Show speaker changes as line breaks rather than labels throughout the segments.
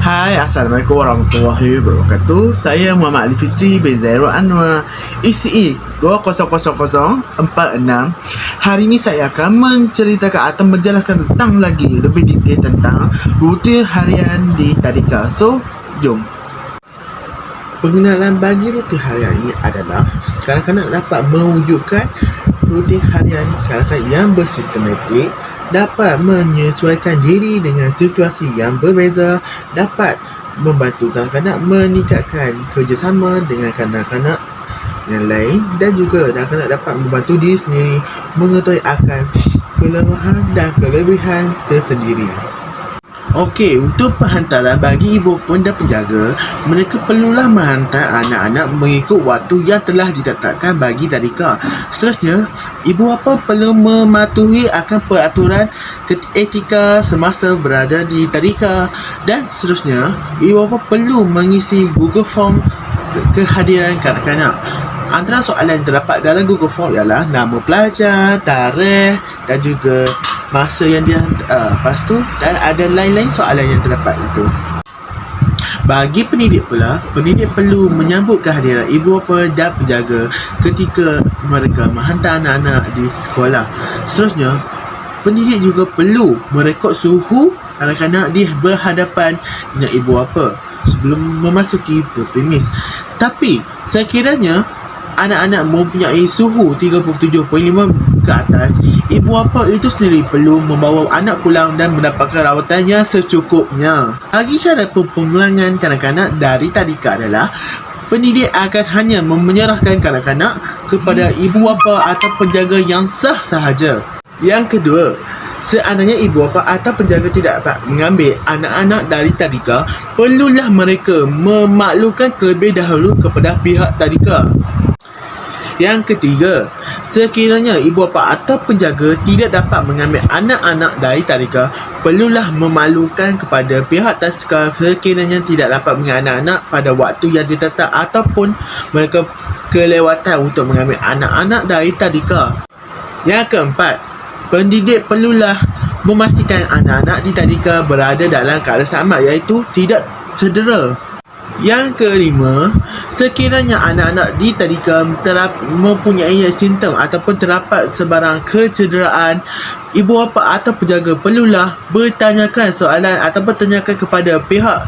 Hai, Assalamualaikum warahmatullahi wabarakatuh. Saya Muhammad Ali Fitri bin Zairul Anwar, ECE 2000046. Hari ini saya akan menceritakan atau menjelaskan tentang lagi lebih detail tentang rutin harian di tadika. So, jom. Pengenalan bagi rutin harian ini adalah kanak-kanak dapat mewujudkan rutin harian kanak-kanak yang bersistematik, dapat menyesuaikan diri dengan situasi yang berbeza, dapat membantu kanak-kanak meningkatkan kerjasama dengan kanak-kanak yang lain, dan juga kanak-kanak dapat membantu diri sendiri mengetahui akan kelemahan dan kelebihan tersendiri. Okey, untuk penghantaran bagi ibu bapa dan penjaga, mereka perlulah menghantar anak-anak mengikut waktu yang telah ditetapkan bagi tadika. Seterusnya, ibu bapa perlu mematuhi akan peraturan etika semasa berada di tadika, dan seterusnya, ibu bapa perlu mengisi Google Form kehadiran kanak-kanak. Antara soalan yang terdapat dalam Google Form ialah nama pelajar, tarikh dan juga masa yang dia lepas tu, dan ada lain-lain soalan yang terdapat itu. Bagi pendidik pula, pendidik perlu menyambut kehadiran ibu bapa dan penjaga ketika mereka menghantar anak-anak di sekolah. Seterusnya, pendidik juga perlu merekod suhu anak-anak di berhadapan dengan ibu bapa sebelum memasuki premis. Tapi sekiranya anak-anak mempunyai suhu 37.5 ke atas, ibu bapa itu sendiri perlu membawa anak pulang dan mendapatkan rawatan yang secukupnya. Bagi cara pemulangan kanak-kanak dari tadika adalah pendidik akan hanya menyerahkan kanak-kanak kepada ibu bapa atau penjaga yang sah sahaja. Yang kedua, seandainya ibu bapa atau penjaga tidak dapat mengambil anak-anak dari tadika, perlulah mereka memaklumkan terlebih dahulu kepada pihak tadika. Yang ketiga, sekiranya ibu bapa atau penjaga tidak dapat mengambil anak-anak dari tadika, perlulah memaklumkan kepada pihak tadika sekiranya tidak dapat mengambil anak-anak pada waktu yang ditetap ataupun mereka kelewatan untuk mengambil anak-anak dari tadika. Yang keempat, pendidik perlulah memastikan anak-anak di tadika berada dalam keadaan selamat, iaitu tidak cedera. Yang kelima, sekiranya anak-anak di tadika mempunyai simptom ataupun terdapat sebarang kecederaan, ibu bapa atau penjaga perlulah bertanyakan soalan ataupun tanyakan kepada pihak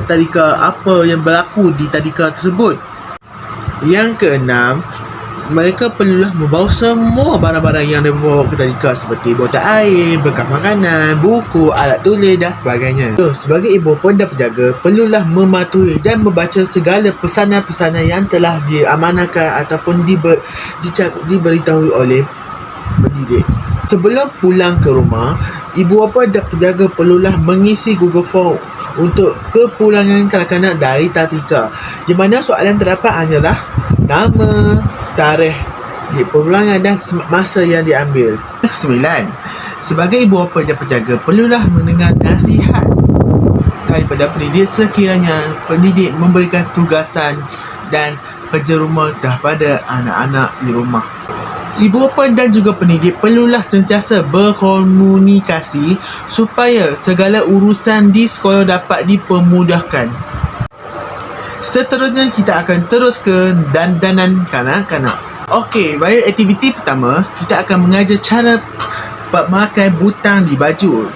tadika apa yang berlaku di tadika tersebut. Yang keenam, mereka perlulah membawa semua barang-barang yang dibawa ke tadika seperti botol air, bekas makanan, buku, alat tulis dan sebagainya. So, sebagai ibu bapa dan penjaga, perlulah mematuhi dan membaca segala pesanan-pesanan yang telah diamanahkan ataupun diberitahu oleh pendidik. Sebelum pulang ke rumah, ibu bapa dan penjaga perlulah mengisi Google Form untuk kepulangan kanak-kanak dari tadika, di mana soalan terdapat hanyalah nama, tarikh di pemulangan dan masa yang diambil. Kesembilan, sebagai ibu bapa dan penjaga perlulah mendengar nasihat daripada pendidik sekiranya pendidik memberikan tugasan dan kerja rumah kepada anak-anak di rumah. Ibu bapa dan juga pendidik perlulah sentiasa berkomunikasi supaya segala urusan di sekolah dapat dipermudahkan. Seterusnya kita akan terus ke dandanan kanak-kanak. Okey, baik, aktiviti pertama kita akan mengajar cara memakai butang di baju.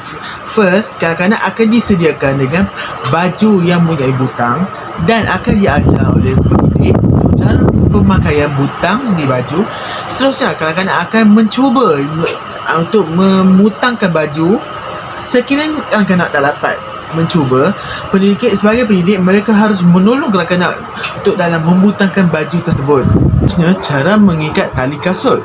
First, kanak-kanak akan disediakan dengan baju yang mempunyai butang dan akan diajar oleh pendidik cara pemakaian butang di baju. Seterusnya, kanak-kanak akan mencuba untuk memutangkan baju. Sekiranya kanak-kanak tak dapat mencuba, pendidik sebagai pendidik mereka harus menolong kanak-kanak untuk dalam membutangkan baju tersebut. Seterusnya, cara mengikat tali kasut.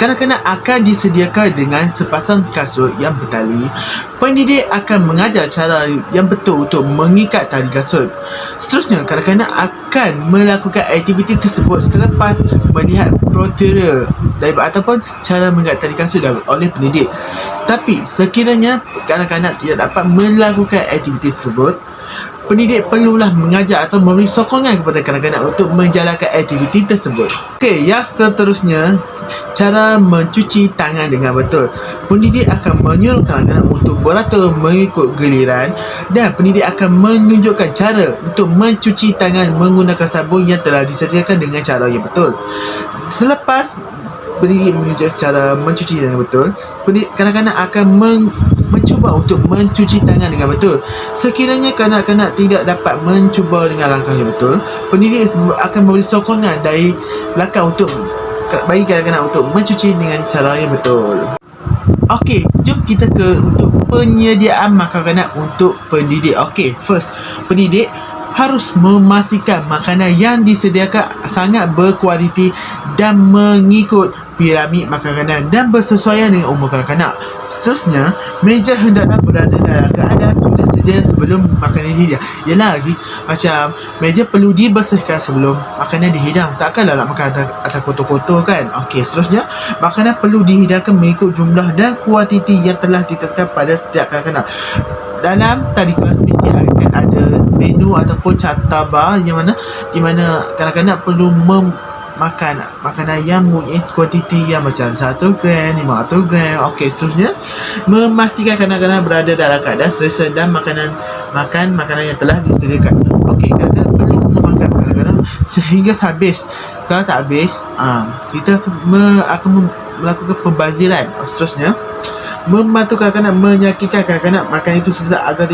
Kanak-kanak akan disediakan dengan sepasang kasut yang bertali. Pendidik akan mengajar cara yang betul untuk mengikat tali kasut. Seterusnya, kanak-kanak akan melakukan aktiviti tersebut selepas melihat tutorial ataupun cara mengikat tali kasut oleh pendidik. Tapi sekiranya kanak-kanak tidak dapat melakukan aktiviti tersebut, pendidik perlulah mengajar atau memberi sokongan kepada kanak-kanak untuk menjalankan aktiviti tersebut. Okey, yang seterusnya, cara mencuci tangan dengan betul. Pendidik akan menyuruh kanak-kanak untuk beratur mengikut giliran dan pendidik akan menunjukkan cara untuk mencuci tangan menggunakan sabun yang telah disediakan dengan cara yang betul. Selepas pendidik menunjukkan cara mencuci dengan betul, kanak-kanak akan mencuba untuk mencuci tangan dengan betul. Sekiranya kanak-kanak tidak dapat mencuba dengan langkah yang betul, pendidik akan memberi sokongan dari belakang untuk bagi kanak-kanak untuk mencuci dengan cara yang betul. Okey, jom kita untuk penyediaan makanan untuk pendidik. Okey, first, pendidik harus memastikan makanan yang disediakan sangat berkualiti dan mengikut piramid makanan dan bersesuaian dengan umur kanak-kanak. Seterusnya, meja hendaklah berada dalam keadaan sudah sedia sebelum makanan dihidang. Yelah, macam meja perlu dibersihkan sebelum makanan dihidang. Takkanlah nak makan atas kotor-kotor kan. Okey, seterusnya, makanan perlu dihidangkan mengikut jumlah dan kuantiti yang telah ditetapkan pada setiap kanak-kanak. Dalam talikan mesti akan ada menu ataupun catabah di mana kanak-kanak perlu makan makanan yang mempunyai kuantiti yang macam 1 gram, 500 gram. Okey, seterusnya, memastikan kanak-kanak berada dalam keadaan selesa dan makan makanan yang telah disediakan. Okey, kanak-kanak perlu memakan makanan sehingga habis. Kalau tak habis, kita akan melakukan pembaziran. Seterusnya, membantu kanak-kanak meyakinkan kanak-kanak makan itu sedap agar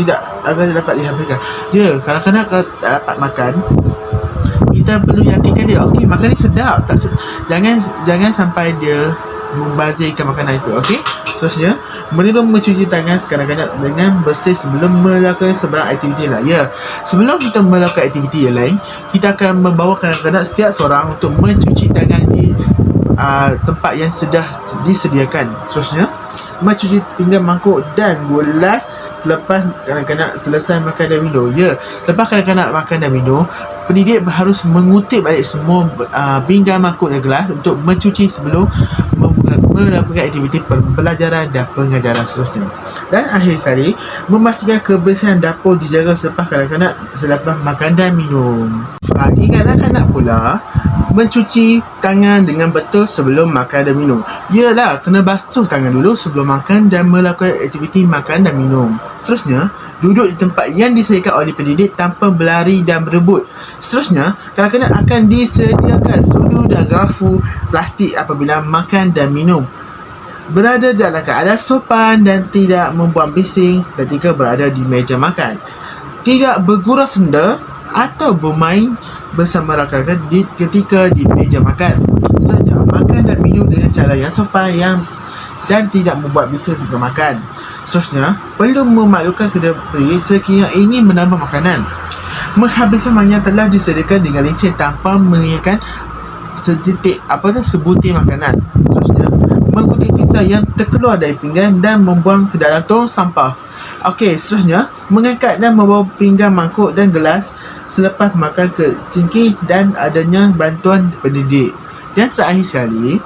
dapat dihabiskan. Ya, kanak-kanak kalau tak dapat makan, kita perlu yakinkan dia, okey, makan ni sedap, jangan sampai dia membazirkan makanan itu. Okey, seterusnya, meniru mencuci tangan kanak-kanak dengan bersih sebelum melakukan sebarang aktiviti lain. Ya, sebelum kita melakukan aktiviti yang lain, kita akan membawa kanak-kanak setiap seorang untuk mencuci tangan di tempat yang sudah disediakan. Seterusnya, mencuci pinggan, mangkuk dan gelas selepas kanak-kanak selesai makan dan minum. Ya, selepas kanak-kanak makan dan minum, pendidik harus mengutip balik semua pinggan, mangkuk dan gelas untuk mencuci sebelum melakukan aktiviti pembelajaran dan pengajaran seterusnya. Dan akhir kali, memastikan kebersihan dapur dijaga selepas makan dan minum. Bagi kanak-kanak pula, mencuci tangan dengan betul sebelum makan dan minum. Yalah, kena basuh tangan dulu sebelum makan dan melakukan aktiviti makan dan minum. Seterusnya, duduk di tempat yang disediakan oleh pendidik tanpa berlari dan berebut. Seterusnya, kanak-kanak akan disediakan sudu dan garpu plastik apabila makan dan minum. Berada dalam keadaan sopan dan tidak membuang bising ketika berada di meja makan. Tidak bergurau senda atau bermain bersama rakan-rakan ketika di meja makan. Seterusnya, makan dan minum dengan cara yang sopan dan tidak membuat bising ketika makan. Seterusnya, perlu memaklumkan kepada pendidik sekiranya ingin menambah makanan. Menghabiskan makanan yang telah disediakan dengan licin tanpa mengingatkan sebutir makanan. Seterusnya, mengutip sisa yang terkeluar dari pinggan dan membuang ke dalam tong sampah. Okey, seterusnya, mengangkat dan membawa pinggan, mangkuk dan gelas selepas makan ke cingkir dan adanya bantuan pendidik. Dan terakhir sekali,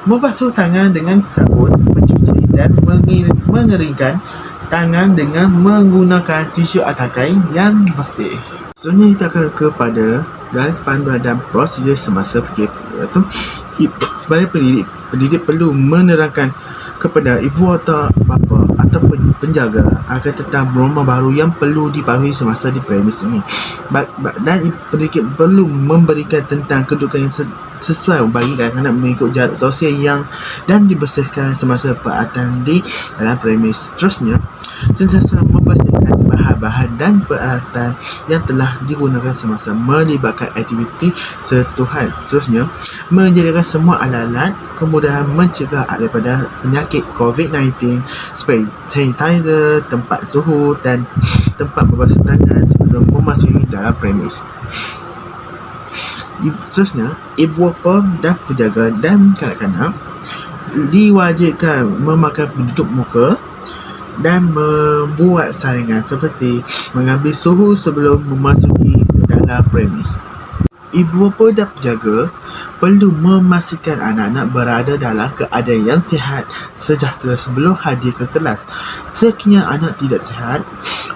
membasuh tangan dengan sabun, mencuci dan mengeringkan tangan dengan menggunakan tisu atau kain yang bersih. Seterusnya, kita akan kepada garis panduan dan prosedur semasa PKP. Sebagai pendidik perlu menerangkan kepada ibu atau bapa atau penjaga akan tentang norma baru yang perlu dipatuhi semasa di premis ini. Dan pendidik perlu memberikan tentang kedudukan yang sesuai bagi kanak-kanak mengikut jarak sosial dan dibersihkan semasa peralatan di dalam premis. Seterusnya, sentiasa membersihkan bahan-bahan dan peralatan yang telah digunakan semasa melibatkan aktiviti sentuhan. Seterusnya, menyediakan semua alat-alat kemudahan mencegah daripada penyakit COVID-19 seperti sanitizer, tempat suhu dan tempat berbasuh tangan sebelum memasuki dalam premis. Seterusnya, ibu bapa dan penjaga dan kanak-kanak diwajibkan memakai penutup muka dan membuat saringan seperti mengambil suhu sebelum memasuki ke dalam premis. Ibu bapa dan penjaga perlu memastikan anak-anak berada dalam keadaan yang sihat sejahtera sebelum hadir ke kelas. Sekiranya anak tidak sihat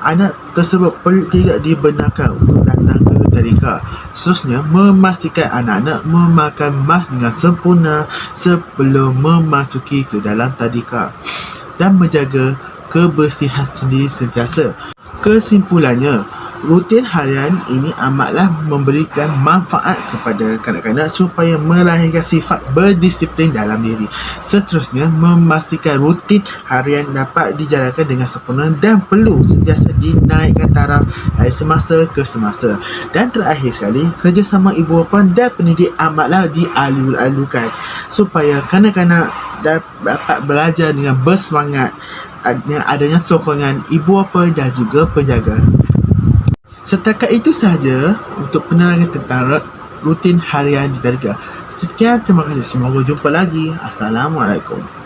anak tersebut tidak dibenarkan untuk datang ke tadika. Seterusnya, memastikan anak-anak memakan mask dengan sempurna sebelum memasuki ke dalam tadika dan menjaga kebersihan sendiri sentiasa. Kesimpulannya, rutin harian ini amatlah memberikan manfaat kepada kanak-kanak supaya melahirkan sifat berdisiplin dalam diri. Seterusnya, memastikan rutin harian dapat dijalankan dengan sempurna dan perlu sentiasa dinaikkan taraf dari semasa ke semasa. Dan terakhir sekali, kerjasama ibu bapa dan pendidik amatlah dialu-alukan supaya kanak-kanak dapat belajar dengan bersemangat, adanya sokongan ibu bapa dan juga penjaga. Setakat itu sahaja untuk penerangan tentang rutin harian di tadika. Sekian, terima kasih. Semoga jumpa lagi. Assalamualaikum.